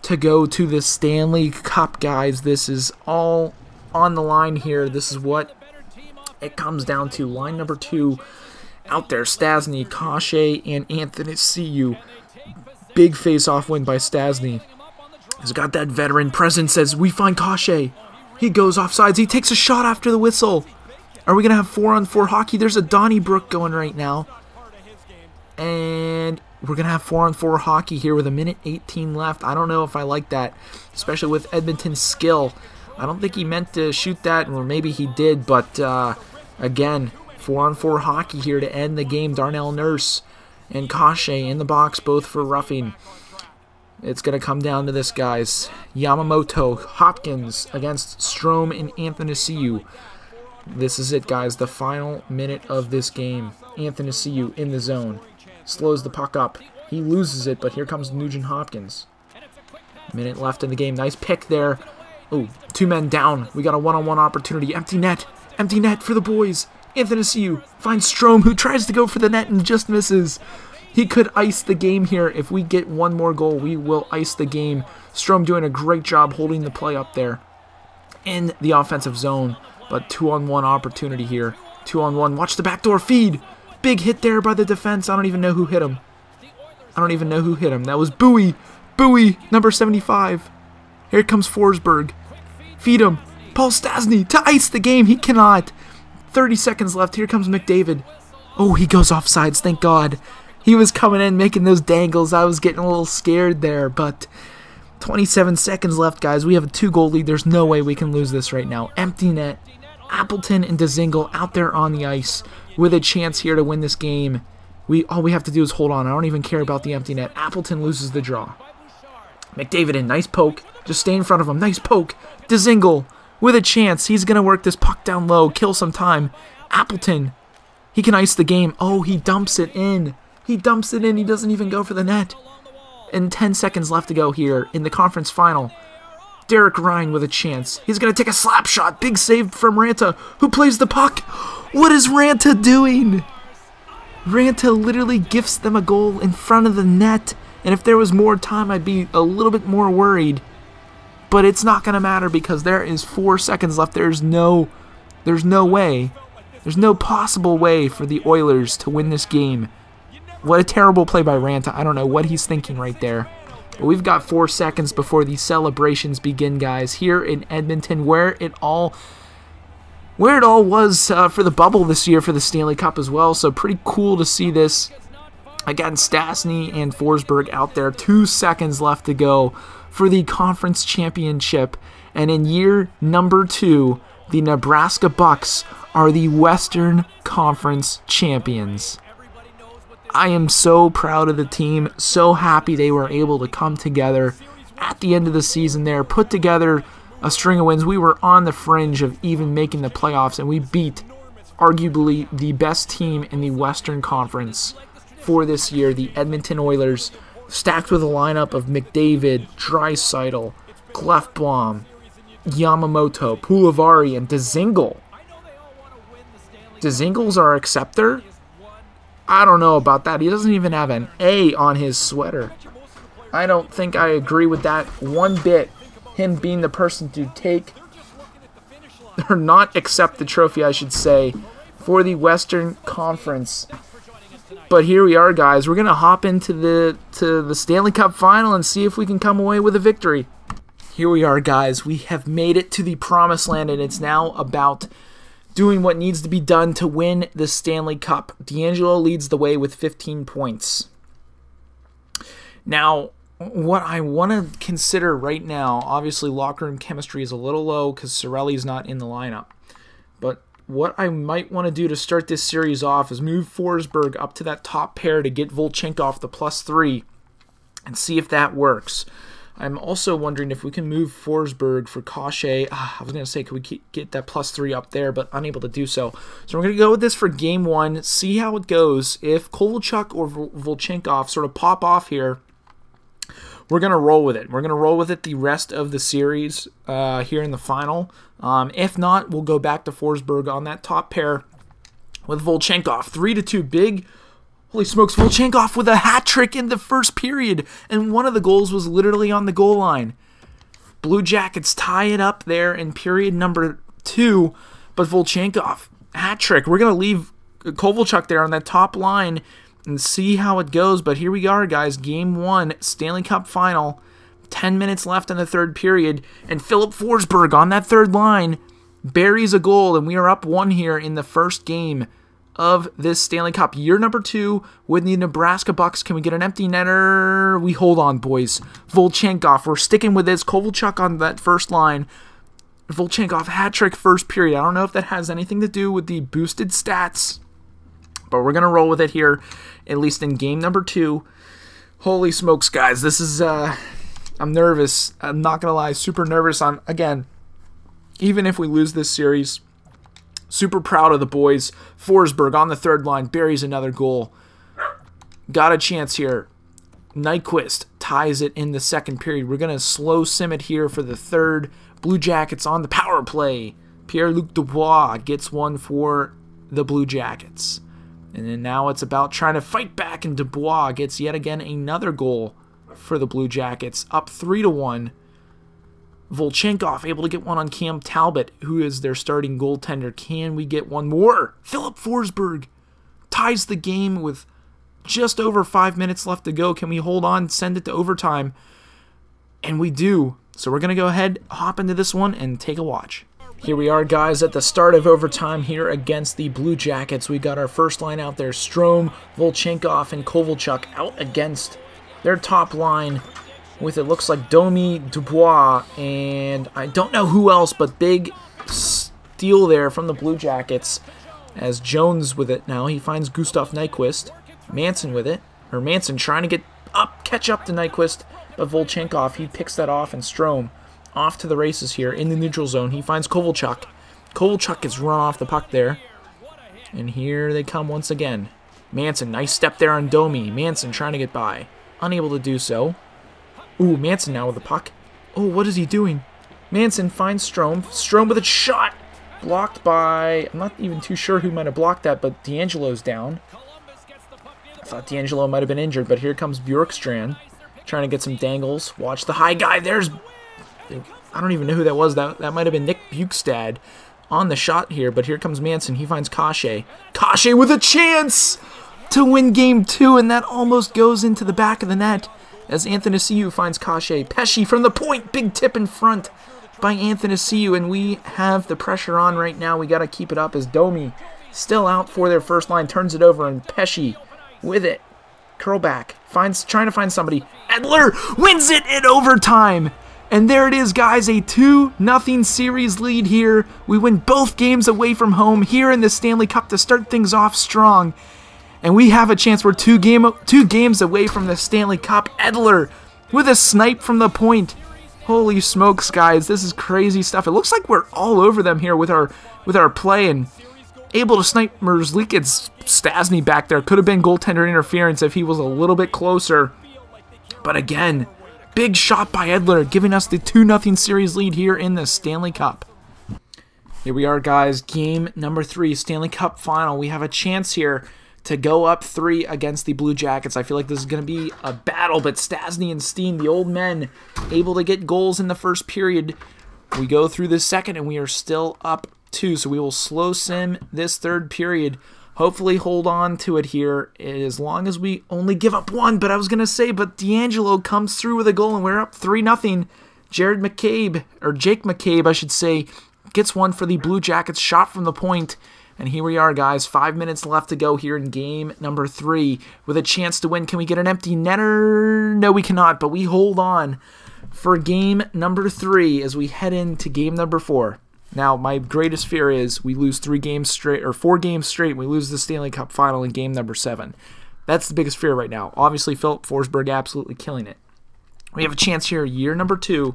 to go to the Stanley Cup, guys. This is all on the line here. This is what it comes down to. Line number 2 out there. Stastny, Kase, and Anthony Ciu. Big face-off win by Stastny. He's got that veteran presence as we find Kase. He goes offsides. He takes a shot after the whistle. Are we going to have 4-on-4 hockey? There's a Donnybrook going right now. And we're going to have 4-on-4 hockey here with a minute 18 left. I don't know if I like that, especially with Edmonton's skill. I don't think he meant to shoot that, or maybe he did, but again, 4-on-4 hockey here to end the game. Darnell Nurse and Kase in the box, both for roughing. It's going to come down to this, guys. Yamamoto, Hopkins against Strome and Anthony Ciu. This is it, guys. The final minute of this game. Anthony Ciu in the zone. Slows the puck up. He loses it, but here comes Nugent Hopkins. Minute left in the game. Nice pick there. Oh, 2 men down. We got a one-on-one opportunity. Empty net. Empty net for the boys. Anthony Ciu finds Strome, who tries to go for the net and just misses. He could ice the game here. If we get one more goal, we will ice the game. Strome doing a great job holding the play up there in the offensive zone. But 2-on-1 opportunity here. 2-on-1. Watch the backdoor feed. Big hit there by the defense. I don't even know who hit him. That was Bowie. Bowie, number 75. Here comes Forsberg. Feed him. Paul Stastny to ice the game. He cannot. 30 seconds left. Here comes McDavid. Oh, he goes offsides. Thank God. He was coming in making those dangles. I was getting a little scared there, but 27 seconds left, guys. We have a 2-goal lead. There's no way we can lose this right now. Empty net. Appleton and Dzingel out there on the ice with a chance here to win this game. All we have to do is hold on. I don't even care about the empty net. Appleton loses the draw. McDavid in. Nice poke. Just stay in front of him. Nice poke. Dzingel with a chance. He's going to work this puck down low. Kill some time. Appleton. He can ice the game. Oh, he dumps it in. He doesn't even go for the net. and 10 seconds left to go here in the conference final. Derek Ryan with a chance. He's going to take a slap shot. Big save from Ranta, who plays the puck. What is Ranta doing? Ranta literally gifts them a goal in front of the net. And if there was more time, I'd be a little bit more worried. But it's not going to matter because there is 4 seconds left. There's no way. There's no possible way for the Oilers to win this game. What a terrible play by Ranta. I don't know what he's thinking right there. But we've got 4 seconds before the celebrations begin, guys, here in Edmonton, where it all was for the bubble this year for the Stanley Cup as well. So pretty cool to see this. Again, Stastny and Forsberg out there. 2 seconds left to go for the conference championship. And in year number 2, the Nebraska Bucks are the Western Conference champions. I am so proud of the team, so happy they were able to come together at the end of the season there, put together a string of wins. We were on the fringe of even making the playoffs, and we beat arguably the best team in the Western Conference for this year, the Edmonton Oilers, stacked with a lineup of McDavid, Draisaitl, Klefbom, Yamamoto, Pulivari, and Dzingel. Dzingle's our acceptor? I don't know about that. He doesn't even have an A on his sweater. I don't think I agree with that one bit. Him being the person to take, or not accept the trophy, I should say, for the Western Conference. But here we are, guys. We're going to hop into the Stanley Cup Final and see if we can come away with a victory. Here we are, guys. We have made it to the promised land, and it's now about doing what needs to be done to win the Stanley Cup. D'Angelo leads the way with 15 points. Now, what I want to consider right now, obviously locker room chemistry is a little low because Cirelli's not in the lineup. But what I might want to do to start this series off is move Forsberg up to that top pair to get Volchenkov the +3 and see if that works. I'm also wondering if we can move Forsberg for Koshe. I was going to say, could we get that +3 up there, but unable to do so. So we're going to go with this for Game 1, see how it goes. If Kovalchuk or Volchenkov sort of pop off here, we're going to roll with it. We're going to roll with it the rest of the series here in the final. If not, we'll go back to Forsberg on that top pair with Volchenkov. 3-2, big. Holy smokes, Volchenkov with a hat trick in the first period, and one of the goals was literally on the goal line. Blue Jackets tie it up there in period number 2, but Volchenkov, hat trick. We're going to leave Kovalchuk there on that top line and see how it goes, but here we are, guys. Game 1, Stanley Cup Final, 10 minutes left in the third period, and Philip Forsberg on that third line buries a goal, and we are up 1 here in the first game of this Stanley Cup. Year number 2 with the Nebraska Bucks. Can we get an empty netter? We hold on, boys. Volchenkov, we're sticking with this. Kovalchuk on that first line. Volchenkov, hat trick first period. I don't know if that has anything to do with the boosted stats, but we're going to roll with it here, at least in game number 2. Holy smokes, guys. This is, I'm nervous. I'm not going to lie, super nervous. Again, even if we lose this series, super proud of the boys. Forsberg on the third line buries another goal. Got a chance here. Nyquist ties it in the second period. We're going to slow sim it here for the third. Blue Jackets on the power play. Pierre-Luc Dubois gets one for the Blue Jackets. And then now it's about trying to fight back, and Dubois gets yet again another goal for the Blue Jackets. Up 3-1. Volchenkov able to get one on Cam Talbot, who is their starting goaltender. Can we get one more? Philip Forsberg ties the game with just over 5 minutes left to go. Can we hold on, send it to overtime? And we do. So we're going to go ahead, hop into this one, and take a watch. Here we are, guys, at the start of overtime here against the Blue Jackets. We got our first line out there. Strome, Volchenkov, and Kovalchuk out against their top line with, it looks like, Domi, Dubois, and I don't know who else, but big steal there from the Blue Jackets as Jones with it now. He finds Gustav Nyquist. Manson with it, or Manson trying to catch up to Nyquist, but Volchenkov, he picks that off, and Strome off to the races here in the neutral zone. He finds Kovalchuk. Kovalchuk gets run off the puck there, and here they come once again. Manson, nice step there on Domi. Manson trying to get by. unable to do so. Ooh, Manson now with the puck. Oh, what is he doing? Manson finds Strome. Strome with a shot. Blocked by... I'm not even too sure who might have blocked that, but D'Angelo's down. I thought D'Angelo might have been injured, but here comes Bjorkstrand. Trying to get some dangles. Watch the high guy. There's... I don't even know who that was. That might have been Nick Bjugstad on the shot here, but here comes Manson. He finds Kashe. Kashe with a chance to win Game 2, and that almost goes into the back of the net as Athanasiou finds Kashe. Pesce from the point. Big tip in front by Athanasiou, and we have the pressure on right now. We got to keep it up as Domi still out for their first line. Turns it over, and Pesce with it. Curl back. Trying to find somebody. Edler wins it in overtime. And there it is, guys, a 2-0 series lead here. We win both games away from home here in the Stanley Cup to start things off strong. And we have a chance. We're two games away from the Stanley Cup. Edler with a snipe from the point. Holy smokes, guys. This is crazy stuff. It looks like we're all over them here with our play and able to snipe Merzlikins. Stastny back there. Could have been goaltender interference if he was a little bit closer. But again... big shot by Edler, giving us the 2-0 series lead here in the Stanley Cup. Here we are, guys. Game number 3, Stanley Cup Final. We have a chance here to go up 3 against the Blue Jackets. I feel like this is going to be a battle, but Stastny and Steen, the old men, able to get goals in the first period. We go through the second, and we are still up 2, so we will slow sim this third period. Hopefully hold on to it here as long as we only give up 1. But I was going to say, but D'Angelo comes through with a goal and we're up 3-0. Jake McCabe, I should say, gets one for the Blue Jackets, shot from the point. And here we are, guys. 5 minutes left to go here in game number 3 with a chance to win. Can we get an empty netter? No, we cannot, but we hold on for game number 3 as we head into game number 4. Now, my greatest fear is we lose 4 games straight, and we lose the Stanley Cup Final in game number 7. That's the biggest fear right now. Obviously, Philip Forsberg absolutely killing it. We have a chance here, year number 2,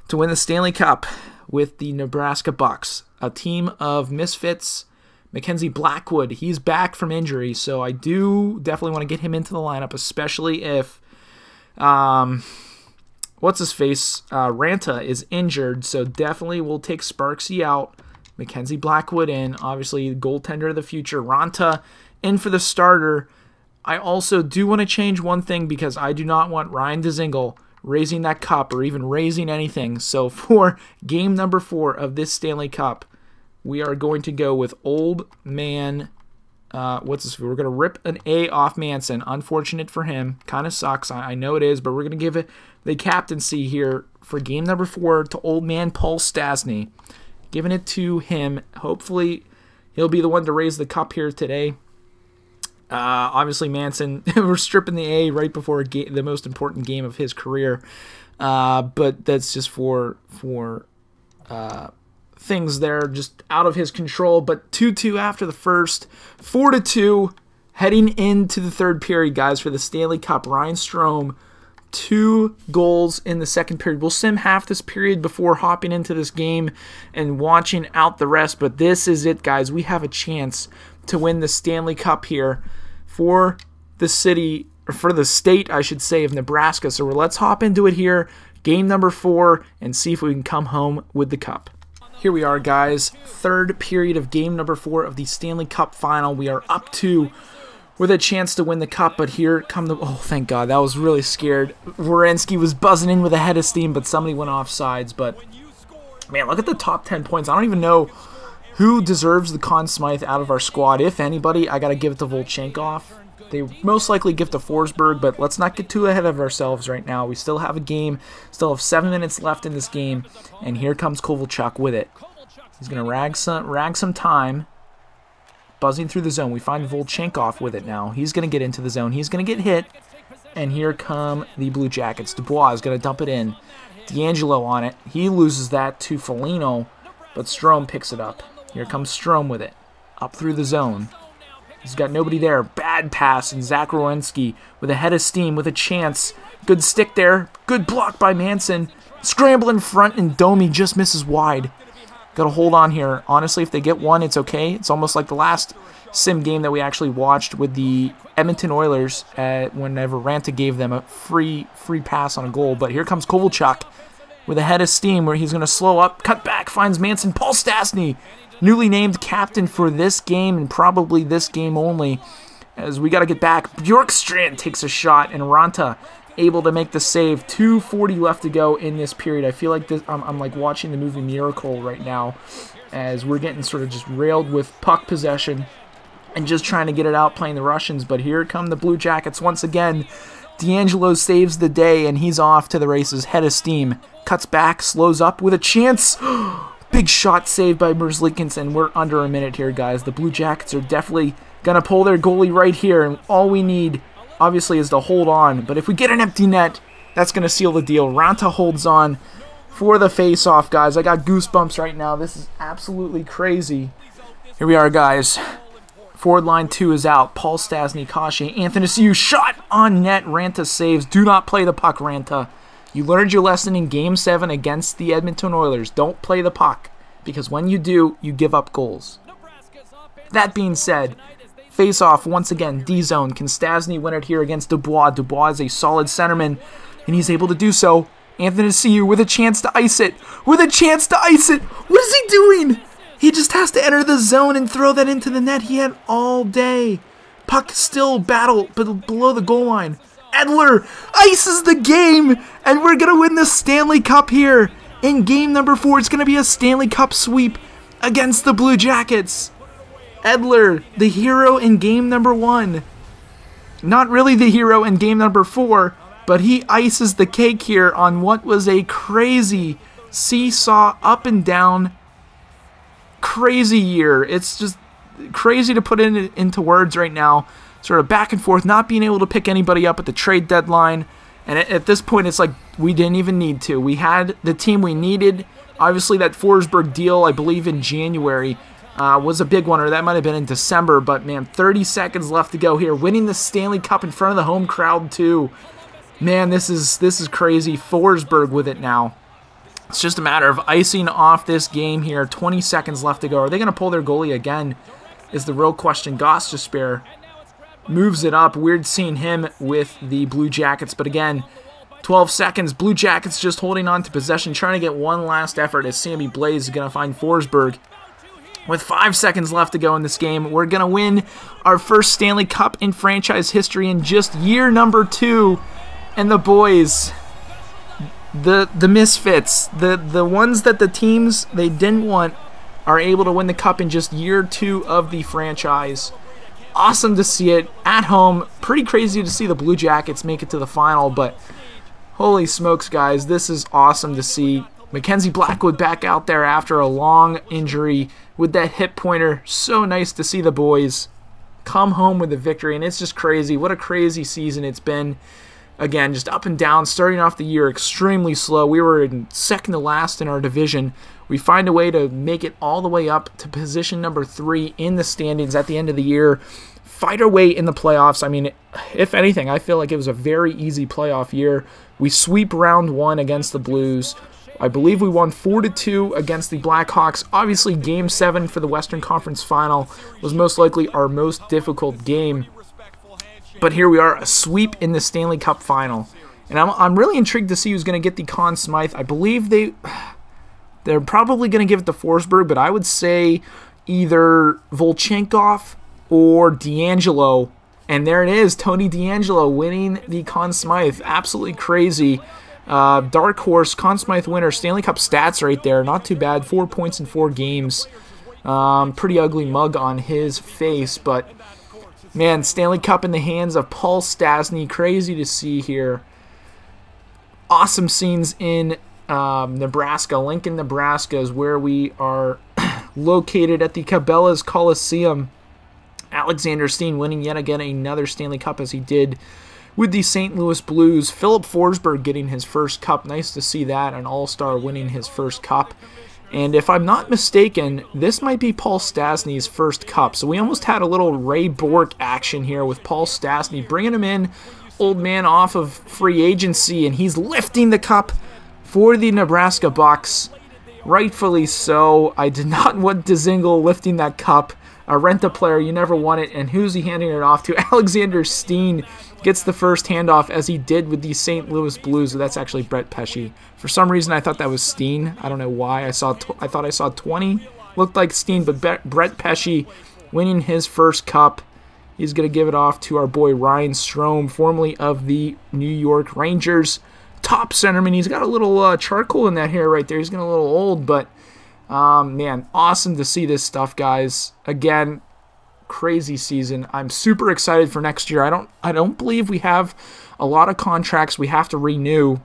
to win the Stanley Cup with the Nebraska Bucks, a team of misfits. Mackenzie Blackwood, he's back from injury, so I do definitely want to get him into the lineup, especially if... what's-his-face, Ranta is injured, so definitely we'll take Sparksy out, Mackenzie Blackwood in, obviously goaltender of the future, Ranta in for the starter. I also do want to change one thing because I do not want Ryan Dzingel raising that cup or even raising anything. So for game number 4 of this Stanley Cup, we are going to go with old man... we're going to rip an A off Manson. Unfortunate for him. Kind of sucks. I know it is, but we're going to give it the captaincy here for game number 4 to old man Paul Stastny. Giving it to him. Hopefully, he'll be the one to raise the cup here today. Obviously, Manson, we're stripping the A right before the most important game of his career. But that's just for things there just out of his control. But 2-2 after the first, 4-2 heading into the third period, guys, for the Stanley Cup. Ryan Strome, 2 goals in the second period. We'll sim half this period before hopping into this game and watching out the rest. But this is it, guys. We have a chance to win the Stanley Cup here for the city, or for the state, I should say, of Nebraska. So let's hop into it here, game number 4, and see if we can come home with the cup. Here we are, guys. Third period of game number 4 of the Stanley Cup Final. We are up 2 with a chance to win the cup, but here come the... Oh, thank God. That was really scared. Werenski was buzzing in with a head of steam, but somebody went off sides. But, man, look at the top 10 points. I don't even know who deserves the Conn Smythe out of our squad. If anybody, I got to give it to Volchenkov. They most likely give to Forsberg, but let's not get too ahead of ourselves right now. We still have a game, still have 7 minutes left in this game, and here comes Kovalchuk with it. He's going to rag some time, buzzing through the zone. We find Volchenkov with it now. He's going to get into the zone. He's going to get hit, and here come the Blue Jackets. Dubois is going to dump it in. D'Angelo on it. He loses that to Foligno, but Strome picks it up. Here comes Strome with it, up through the zone. He's got nobody there. Bad pass, and Zach Werenski with a head of steam, with a chance. Good stick there. Good block by Manson. Scramble in front, and Domi just misses wide. Got to hold on here. Honestly, if they get one, it's okay. It's almost like the last sim game that we actually watched with the Edmonton Oilers whenever Ranta gave them a free pass on a goal. But here comes Kovalchuk with a head of steam where he's going to slow up, cut back, finds Manson. Paul Stastny, newly named captain for this game and probably this game only, as we got to get back. Bjorkstrand takes a shot, and Ranta able to make the save. 2:40 left to go in this period. I feel like this. I'm like watching the movie Miracle right now, as we're getting sort of just railed with puck possession and just trying to get it out playing the Russians. But here come the Blue Jackets once again. D'Angelo saves the day, and he's off to the races. Head of steam, cuts back, slows up with a chance. Big shot saved by Merzlikins, and we're under a minute here, guys. The Blue Jackets are definitely going to pull their goalie right here, and all we need, obviously, is to hold on. But if we get an empty net, that's going to seal the deal. Ranta holds on for the face-off, guys. I got goosebumps right now. This is absolutely crazy. Here we are, guys. Forward line 2 is out. Paul Stastny, Kashi, Anthony Siu, shot on net. Ranta saves. Do not play the puck, Ranta. You learned your lesson in Game 7 against the Edmonton Oilers. Don't play the puck, because when you do, you give up goals. That being said, face-off once again, D-zone. Can Stastny win it here against Dubois? Dubois is a solid centerman, and he's able to do so. Anthony Siu with a chance to ice it. With a chance to ice it. What is he doing? He just has to enter the zone and throw that into the net. He had all day. Puck still battle below the goal line. Edler ices the game, and we're going to win the Stanley Cup here. In game number 4, it's going to be a Stanley Cup sweep against the Blue Jackets. Edler, the hero in game number 1. Not really the hero in game number 4, but he ices the cake here on what was a crazy seesaw, up and down, crazy year. It's just crazy to put into words right now. Sort of back and forth, not being able to pick anybody up at the trade deadline. And at this point, it's like we didn't even need to. We had the team we needed. Obviously, that Forsberg deal, I believe in January, was a big one, or that might have been in December. But, man, 30 seconds left to go here. Winning the Stanley Cup in front of the home crowd, too. Man, this is crazy. Forsberg with it now. It's just a matter of icing off this game here. 20 seconds left to go. Are they going to pull their goalie again is the real question. Gostisbehere moves it up. Weird seeing him with the Blue Jackets. But again, 12 seconds. Blue Jackets just holding on to possession, trying to get one last effort as Sammy Blaze is going to find Forsberg. With 5 seconds left to go in this game, we're going to win our first Stanley Cup in franchise history in just year number 2. And the boys, the misfits, the ones that the teams they didn't want, are able to win the cup in just year 2 of the franchise. Awesome to see it at home. Pretty crazy to see the Blue Jackets make it to the final, but holy smokes, guys, this is awesome to see. Mackenzie Blackwood back out there after a long injury with that hip pointer. So nice to see the boys come home with a victory, and it's just crazy. What a crazy season it's been. Again, just up and down, starting off the year extremely slow. We were in second to last in our division. We find a way to make it all the way up to position number 3 in the standings at the end of the year. Fight our way in the playoffs. I mean, if anything, I feel like it was a very easy playoff year. We sweep round 1 against the Blues. I believe we won 4-2 against the Blackhawks. Obviously, Game 7 for the Western Conference Final was most likely our most difficult game. But here we are, a sweep in the Stanley Cup Final. And I'm really intrigued to see who's going to get the Conn Smythe. I believe they're probably going to give it to Forsberg, but I would say either Volchenkov or D'Angelo. And there it is, Tony D'Angelo winning the Conn Smythe. Absolutely crazy. Dark Horse, Conn Smythe winner, Stanley Cup stats right there. Not too bad, 4 points in 4 games. Pretty ugly mug on his face, but man, Stanley Cup in the hands of Paul Stastny. Crazy to see here. Awesome scenes in Nebraska. Lincoln, Nebraska is where we are located at the Cabela's Coliseum. Alexander Steen winning yet again another Stanley Cup as he did with the St. Louis Blues. Philip Forsberg getting his first cup. Nice to see that. An all-star winning his first cup. And if I'm not mistaken, this might be Paul Stastny's first cup. So we almost had a little Ray Bourque action here with Paul Stastny, bringing him in, old man off of free agency, and he's lifting the cup for the Nebraska Bucks. Rightfully so. I did not want Dzingel lifting that cup a rent-a-player. You never won it. And who's he handing it off to? Alexander Steen gets the first handoff, as he did with the St. Louis Blues. That's actually Brett Pesce. For some reason, I thought that was Steen. I don't know why. I thought I saw 20. Looked like Steen, but Brett Pesce winning his first cup. He's going to give it off to our boy Ryan Strome, formerly of the New York Rangers. Top centerman. He's got a little charcoal in that hair right there. He's getting a little old, but man, awesome to see this stuff, guys. Again, crazy season. I'm super excited for next year. I don't believe we have a lot of contracts we have to renew.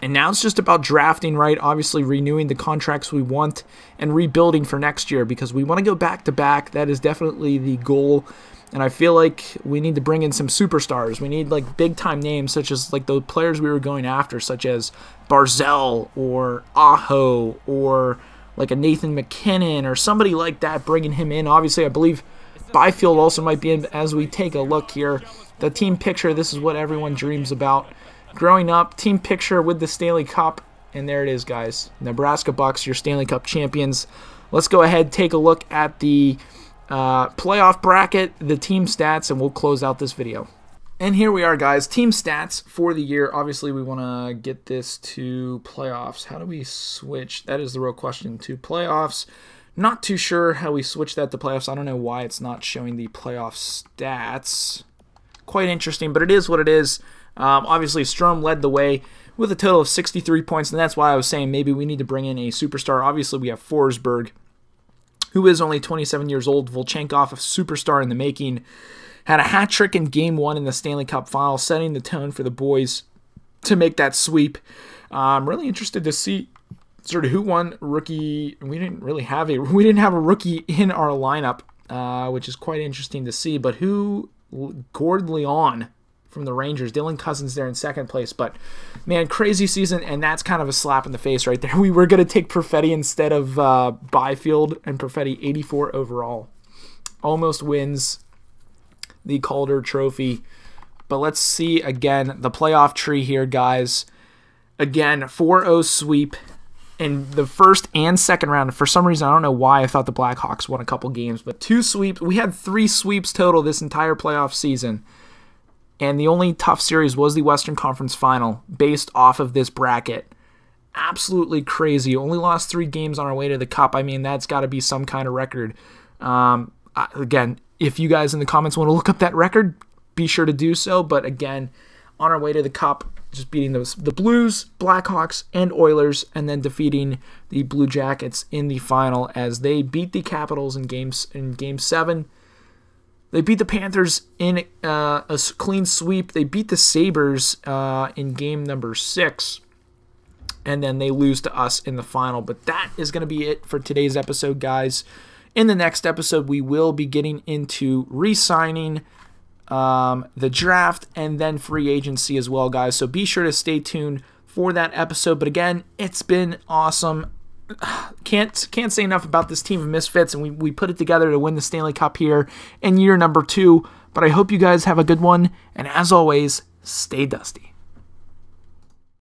And now it's just about drafting, right? Obviously renewing the contracts we want and rebuilding for next year, because we want to go back to back. That is definitely the goal. And I feel like we need to bring in some superstars. We need like big time names, such as like the players we were going after, such as Barzell or Aho or like a Nathan McKinnon or somebody like that, bringing him in. Obviously, I believe Byfield also might be in. As we take a look here, the team picture, this is what everyone dreams about growing up. Team picture with the Stanley Cup, and there it is, guys. Nebraska Bucks, your Stanley Cup champions. Let's go ahead, take a look at the playoff bracket, the team stats, and we'll close out this video. And here we are, guys. Team stats for the year. Obviously, we want to get this to playoffs. How do we switch? That is the real question. To playoffs. Not too sure how we switch that to playoffs. I don't know why it's not showing the playoff stats. Quite interesting, but it is what it is. Obviously, Strome led the way with a total of 63 points, and that's why I was saying maybe we need to bring in a superstar. Obviously, we have Forsberg, who is only 27 years old. Volchenkov, a superstar in the making, had a hat trick in Game 1 in the Stanley Cup Final, setting the tone for the boys to make that sweep. I'm really interested to see sort of who won rookie. We didn't have a rookie in our lineup, which is quite interesting to see. But who? Gord Leon from the Rangers. Dylan Cousins there in second place. But, man, crazy season, and that's kind of a slap in the face right there. We were going to take Perfetti instead of Byfield, and Perfetti 84 overall. Almost wins the Calder Trophy. But let's see, again, the playoff tree here, guys. Again, 4-0 sweep in the first and second round. For some reason, I don't know why I thought the Blackhawks won a couple games, but 2 sweeps. We had 3 sweeps total this entire playoff season. And the only tough series was the Western Conference Final based off of this bracket. Absolutely crazy. Only lost 3 games on our way to the Cup. I mean, that's got to be some kind of record. Again, if you guys in the comments want to look up that record, be sure to do so. But again, on our way to the Cup, just beating the Blues, Blackhawks, and Oilers, and then defeating the Blue Jackets in the final as they beat the Capitals in Game 7. They beat the Panthers in a clean sweep. They beat the Sabres in game number 6. And then they lose to us in the final. But that is going to be it for today's episode, guys. In the next episode, we will be getting into re-signing, the draft, and then free agency as well, guys. So be sure to stay tuned for that episode. But again, it's been awesome. Can't say enough about this team of misfits, and we put it together to win the Stanley Cup here in year number 2. But I hope you guys have a good one, and as always, stay dusty.